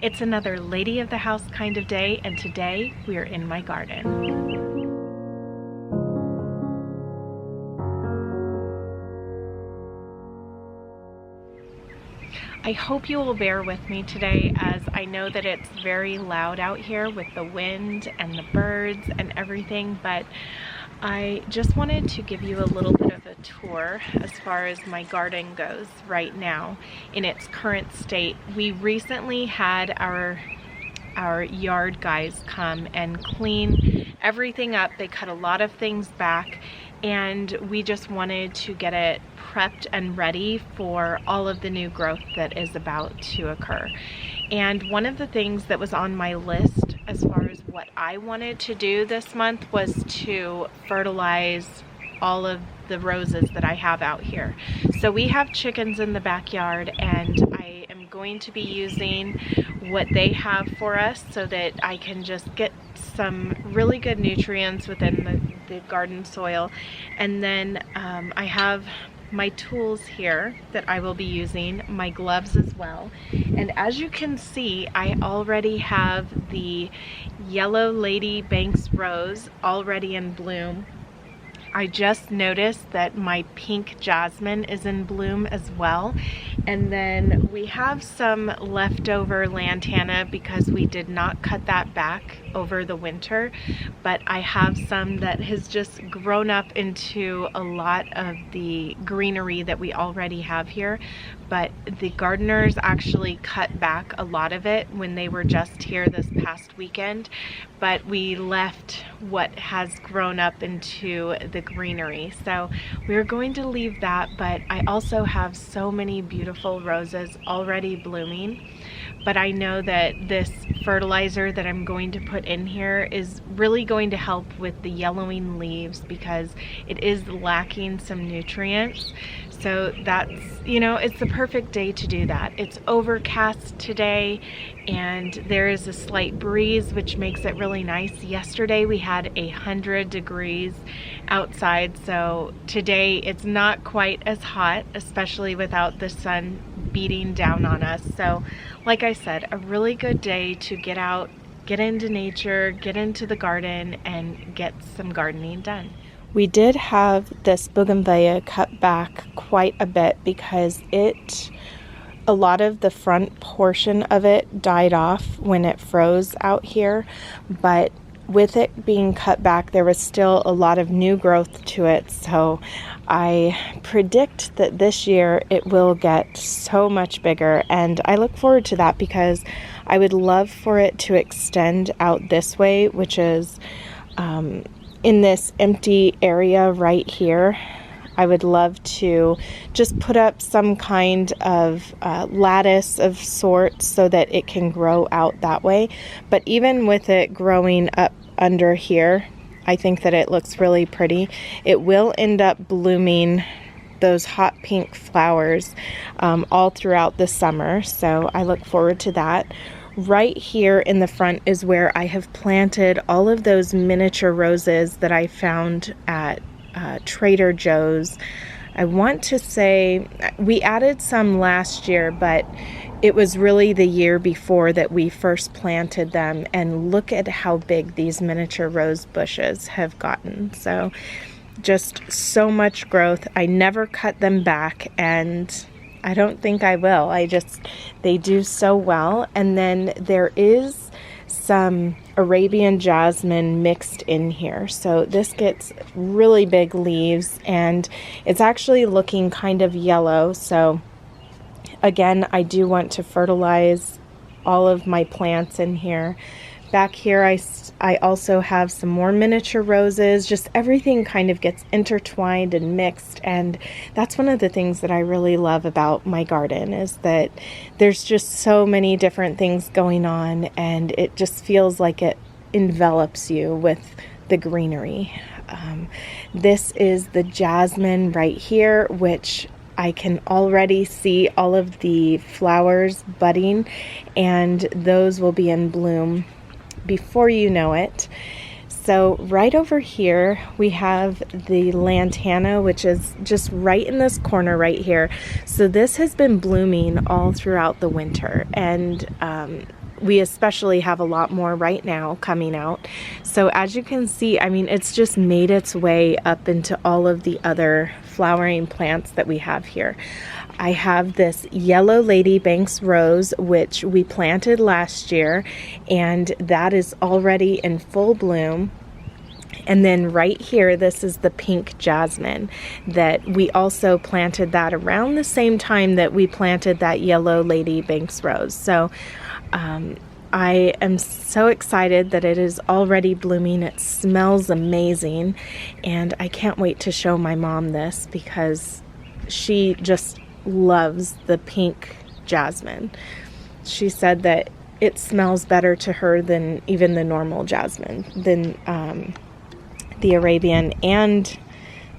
It's another lady of the house kind of day, and today we are in my garden. I hope you will bear with me today, as I know that it's very loud out here with the wind and the birds and everything, but I just wanted to give you a little bit of a tour as far as my garden goes right now in its current state. We recently had our yard guys come and clean everything up. They cut a lot of things back, and we just wanted to get it prepped and ready for all of the new growth that is about to occur. And one of the things that was on my list as far as what I wanted to do this month was to fertilize all of the roses that I have out here. So we have chickens in the backyard, and I am going to be using what they have for us so that I can just get some really good nutrients within the garden soil. And then I have my tools here that I will be using, my gloves as well. And as you can see, I already have the yellow Lady Banks rose already in bloom. I just noticed that my pink jasmine is in bloom as well. And then we have some leftover lantana because we did not cut that back over the winter, but I have some that has just grown up into a lot of the greenery that we already have here. But the gardeners actually cut back a lot of it when they were just here this past weekend, but we left what has grown up into the greenery. So we're going to leave that, but I also have so many beautiful roses already blooming. But I know that this fertilizer that I'm going to put in here is really going to help with the yellowing leaves because it is lacking some nutrients. So that's, you know, it's the perfect day to do that. It's overcast today and there is a slight breeze, which makes it really nice. Yesterday we had 100 degrees outside, so today it's not quite as hot, especially without the sun beating down on us. So like I said, a really good day to get out, get into nature, get into the garden, and get some gardening done. We did have this bougainvillea cut back quite a bit because a lot of the front portion of it died off when it froze out here, but with it being cut back, there was still a lot of new growth to it. So I predict that this year it will get so much bigger, and I look forward to that because I would love for it to extend out this way, which is in this empty area right here. I would love to just put up some kind of lattice of sorts so that it can grow out that way. But even with it growing up under here, I think that it looks really pretty. It will end up blooming those hot pink flowers all throughout the summer, so I look forward to that. Right here in the front is where I have planted all of those miniature roses that I found at Trader Joe's. I want to say we added some last year, but it was really the year before that we first planted them, and look at how big these miniature rose bushes have gotten. So just so much growth. I never cut them back, and I don't think I will. They do so well. And then there is some Arabian jasmine mixed in here. So this gets really big leaves, and it's actually looking kind of yellow. So again, I do want to fertilize all of my plants in here. Back here, I also have some more miniature roses. Just everything kind of gets intertwined and mixed, and that's one of the things that I really love about my garden, is that there's just so many different things going on, and it just feels like it envelops you with the greenery. This is the jasmine right here, which I can already see all of the flowers budding, and those will be in bloom before you know it. So right over here we have the lantana, which is just right in this corner right here. So this has been blooming all throughout the winter, and we especially have a lot more right now coming out. So as you can see, I mean, it's just made its way up into all of the other flowering plants that we have here. I have this yellow Lady Banks rose, which we planted last year, and that is already in full bloom. And then right here, this is the pink jasmine that we also planted that around the same time that we planted that yellow Lady Banks rose. So I am so excited that it is already blooming. It smells amazing, and I can't wait to show my mom this because she just loves the pink jasmine. She said that it smells better to her than even the normal jasmine, than the Arabian and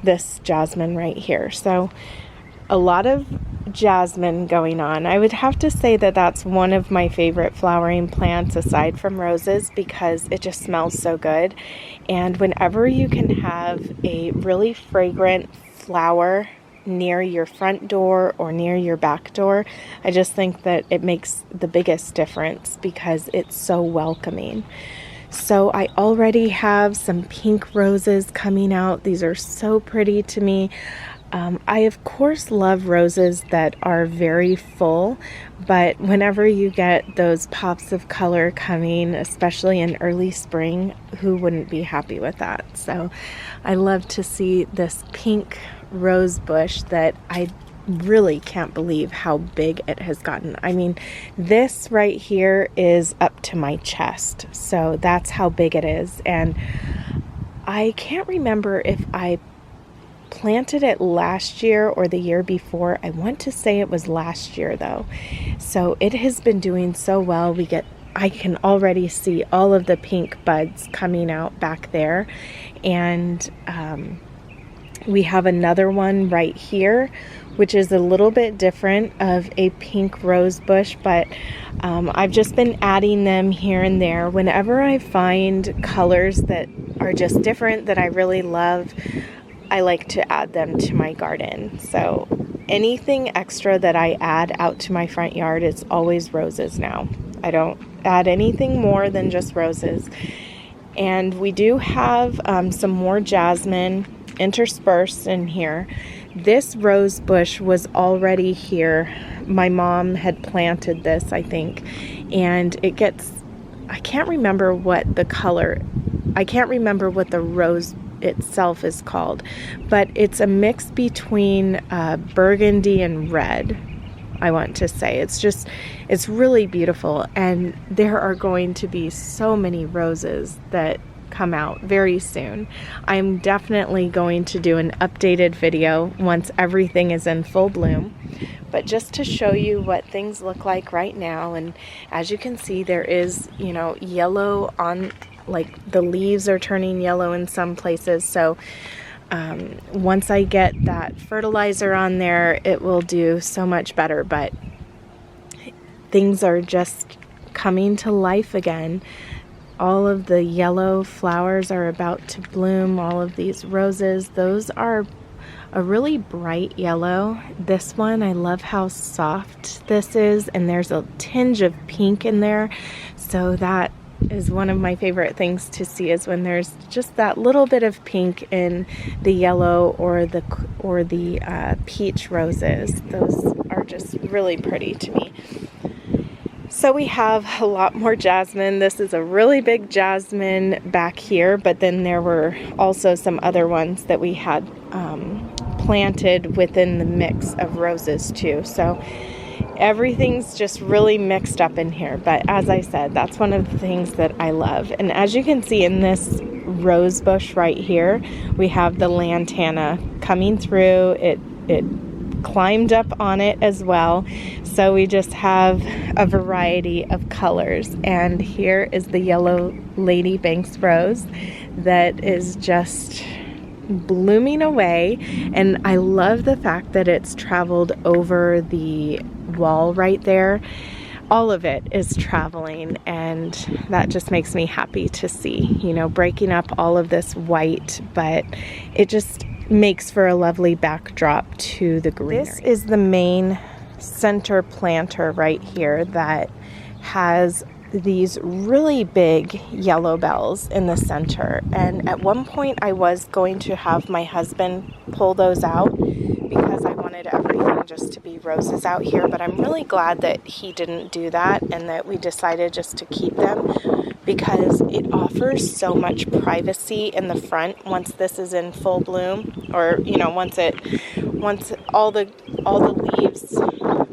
this jasmine right here. So a lot of jasmine going on. I would have to say that that's one of my favorite flowering plants aside from roses because it just smells so good. And whenever you can have a really fragrant flower near your front door or near your back door, I just think that it makes the biggest difference because it's so welcoming. So I already have some pink roses coming out. These are so pretty to me. I of course love roses that are very full, but whenever you get those pops of color coming, especially in early spring, who wouldn't be happy with that? So I love to see this pink rose bush that I really can't believe how big it has gotten. I mean, this right here is up to my chest, so that's how big it is. And I can't remember if I planted it last year or the year before. I want to say it was last year though. So it has been doing so well. I can already see all of the pink buds coming out back there. And we have another one right here, which is a little bit different of a pink rose bush, but I've just been adding them here and there. Whenever I find colors that are just different that I really love, I like to add them to my garden. So anything extra that I add out to my front yard, it's always roses now. I don't add anything more than just roses. And we do have some more jasmine interspersed in here. This rose bush was already here. My mom had planted this, I think, and it gets, I can't remember what the color, I can't remember what the rose itself is called, but it's a mix between burgundy and red, I want to say. It's really beautiful, and there are going to be so many roses that come out very soon. I'm definitely going to do an updated video once everything is in full bloom, but just to show you what things look like right now. And as you can see, there is, you know, yellow on, like the leaves are turning yellow in some places. So once I get that fertilizer on there, it will do so much better. But things are just coming to life again. All of the yellow flowers are about to bloom. All of these roses, those are a really bright yellow. This one, I love how soft this is, and there's a tinge of pink in there. So that is one of my favorite things to see, is when there's just that little bit of pink in the yellow or the peach roses. Those are just really pretty to me. So we have a lot more jasmine. This is a really big jasmine back here, but then there were also some other ones that we had planted within the mix of roses too. So everything's just really mixed up in here. But as I said, that's one of the things that I love. And as you can see in this rose bush right here, we have the lantana coming through. It climbed up on it as well. So we just have a variety of colors. And here is the yellow Lady Banks rose that is just blooming away. And I love the fact that it's traveled over the wall right there. All of it is traveling, and that just makes me happy to see, you know, breaking up all of this white, but it just makes for a lovely backdrop to the greenery. This is the main center planter right here that has these really big yellow bells in the center, and at one point I was going to have my husband pull those out because I wanted everything just to be roses out here, but I'm really glad that he didn't do that and that we decided just to keep them, because it offers so much privacy in the front once this is in full bloom, or you know, once all the leaves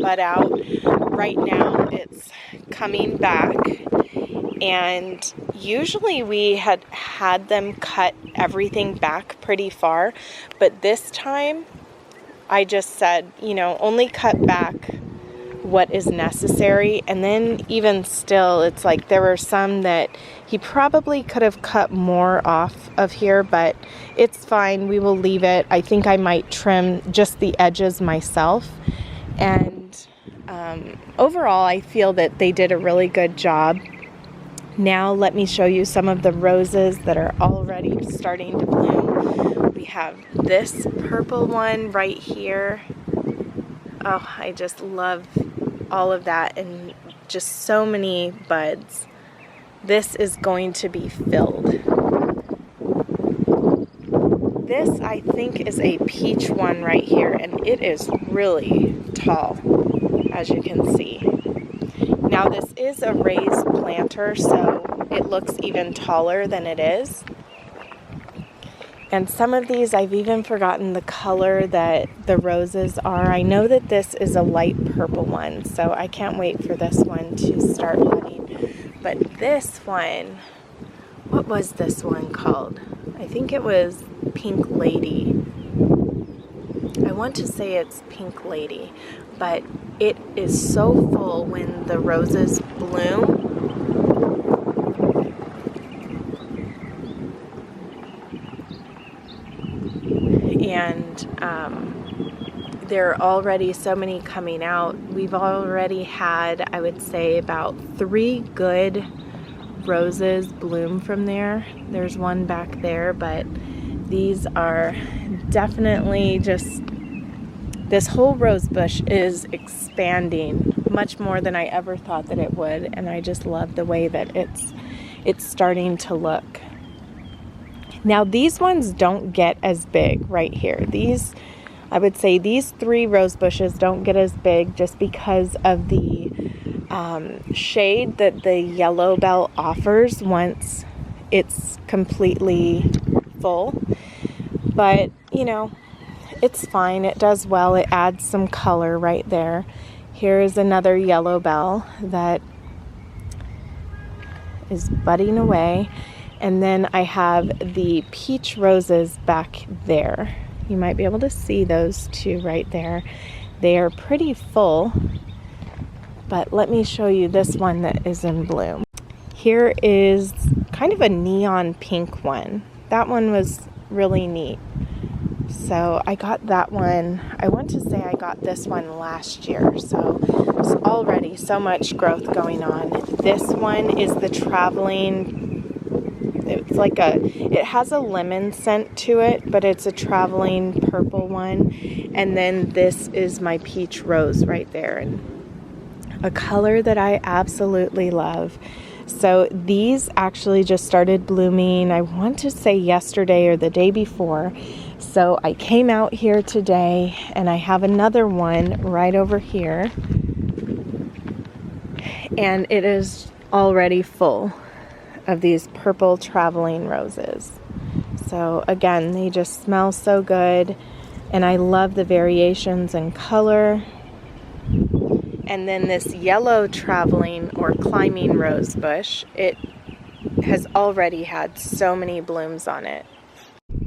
bud out. Right now it's coming back, and usually we had them cut everything back pretty far, but this time I just said, you know, only cut back what is necessary. And then even still, it's like there were some that he probably could have cut more off of here, but it's fine. We will leave it. I think I might trim just the edges myself. And overall, I feel that they did a really good job. Now let me show you some of the roses that are already starting to bloom. We have this purple one right here. Oh, I just love all of that, and just so many buds. This is going to be filled. This, I think, is a peach one right here, and it is really tall, as you can see. Now this is a raised planter, so it looks even taller than it is. And some of these, I've even forgotten the color that the roses are. I know that this is a light purple one, so I can't wait for this one to start budding. But this one, what was this one called? I think it was Pink Lady. I want to say it's Pink Lady, but it is so full when the roses bloom. And there are already so many coming out. We've already had, I would say, about 3 good roses bloom from there. There's one back there, but these are definitely just, this whole rose bush is expanding much more than I ever thought that it would, and I just love the way that it's starting to look. Now these ones don't get as big right here. These, I would say these 3 rose bushes don't get as big just because of the shade that the yellow bell offers once it's completely full. But, you know, it's fine. It does well. It adds some color right there. Here's another yellow bell that is budding away. And then I have the peach roses back there. You might be able to see those 2 right there. They are pretty full, but let me show you this one that is in bloom. Here is kind of a neon pink one. That one was really neat. So I got that one, I want to say I got this one last year. So there's already so much growth going on. This one is the traveling. It's like it has a lemon scent to it, but it's a traveling purple one. And then this is my peach rose right there, and a color that I absolutely love. So these actually just started blooming, I want to say yesterday or the day before. So I came out here today, and I have another one right over here, and it is already full of these purple traveling roses. So again, they just smell so good, and I love the variations in color. And then this yellow traveling or climbing rose bush, it has already had so many blooms on it.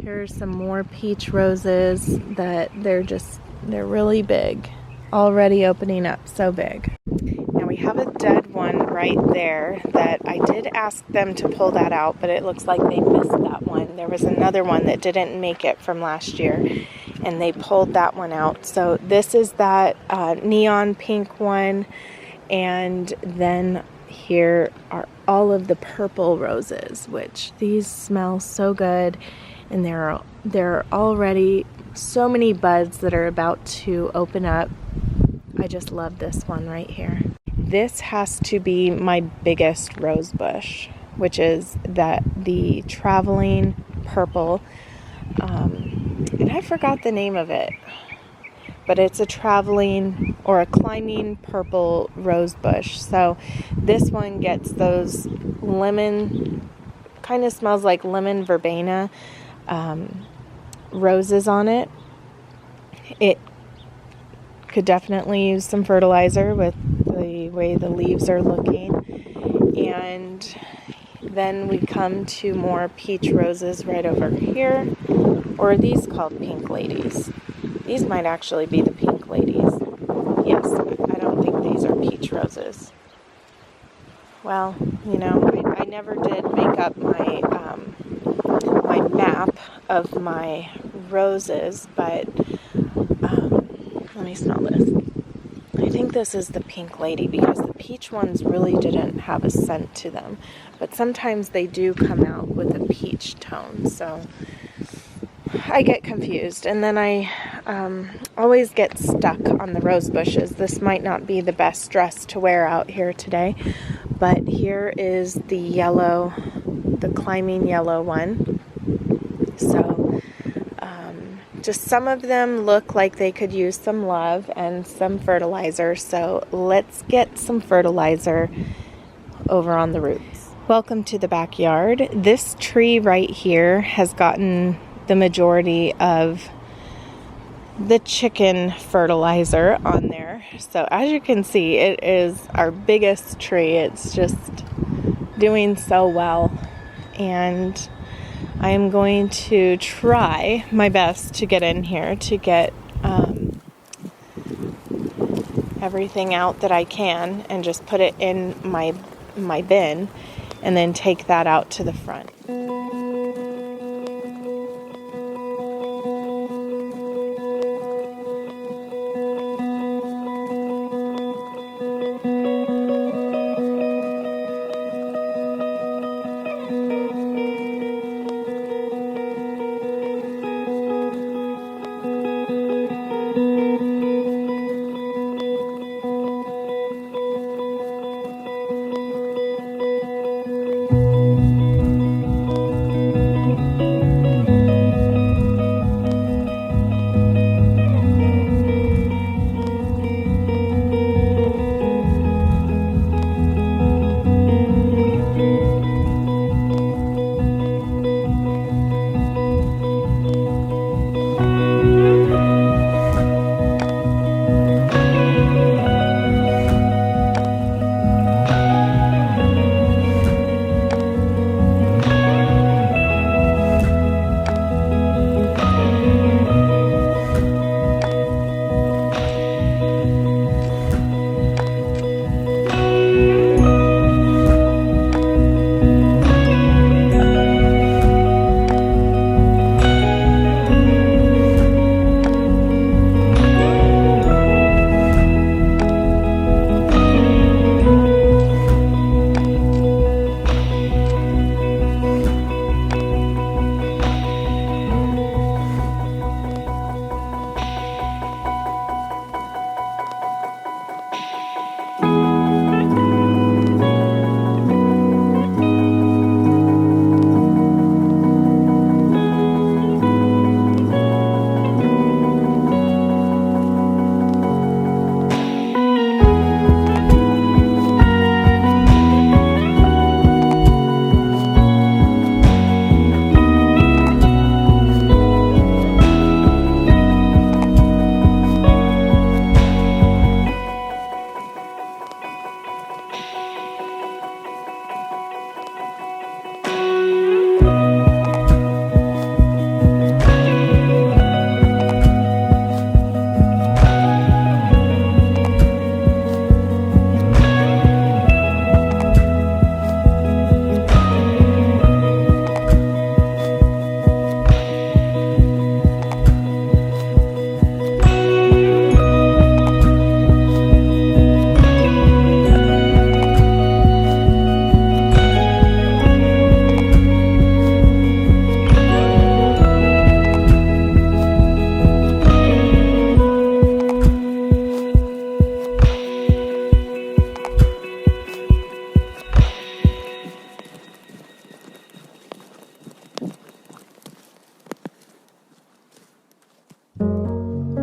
Here's some more peach roses that they're really big, already opening up, so big. Now we have a dead one right there that I did ask them to pull that out, but it looks like they missed that one. There was another one that didn't make it from last year, and they pulled that one out. So this is that neon pink one, and then here are all of the purple roses, which these smell so good, and there are already so many buds that are about to open up. I just love this one right here. this has to be my biggest rose bush, which is the traveling purple. And I forgot the name of it, but it's a traveling or a climbing purple rose bush. So this one gets those lemon, kind of smells like lemon verbena roses on it. It could definitely use some fertilizer with the way the leaves are looking. And then we come to more peach roses right over here, or are these called pink ladies? These might actually be the pink ladies. Yes, I don't think these are peach roses. Well, you know, I never did make up my my map of my roses, but let me smell this. I think this is the pink lady because the peach ones really didn't have a scent to them, but sometimes they do come out with a peach tone, so I get confused, and then I always get stuck on the rose bushes. This might not be the best dress to wear out here today, but here is the yellow, the climbing yellow one. So just some of them look like they could use some love and some fertilizer, so let's get some fertilizer over on the roots. Welcome to the backyard. This tree right here has gotten the majority of the chicken fertilizer on there. So as you can see, it is our biggest tree. It's just doing so well, and I am going to try my best to get in here to get everything out that I can and just put it in my bin and then take that out to the front.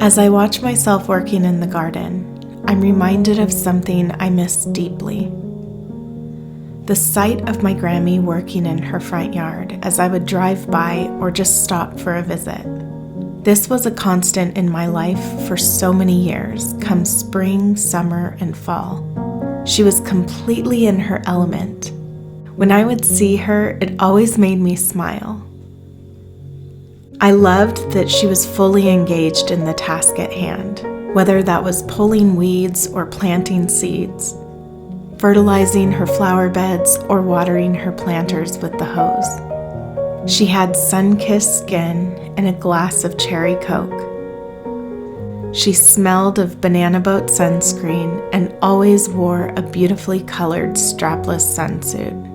As I watch myself working in the garden, I'm reminded of something I miss deeply. The sight of my Grammy working in her front yard as I would drive by or just stop for a visit. This was a constant in my life for so many years, come spring, summer, and fall. She was completely in her element. When I would see her, it always made me smile. I loved that she was fully engaged in the task at hand, whether that was pulling weeds or planting seeds, fertilizing her flower beds or watering her planters with the hose. She had sun-kissed skin and a glass of cherry Coke. She smelled of banana boat sunscreen and always wore a beautifully colored strapless sunsuit.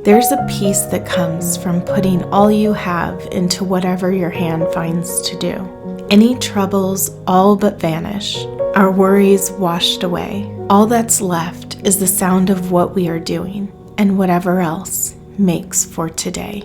There's a peace that comes from putting all you have into whatever your hand finds to do. Any troubles all but vanish, our worries washed away. All that's left is the sound of what we are doing and whatever else makes for today.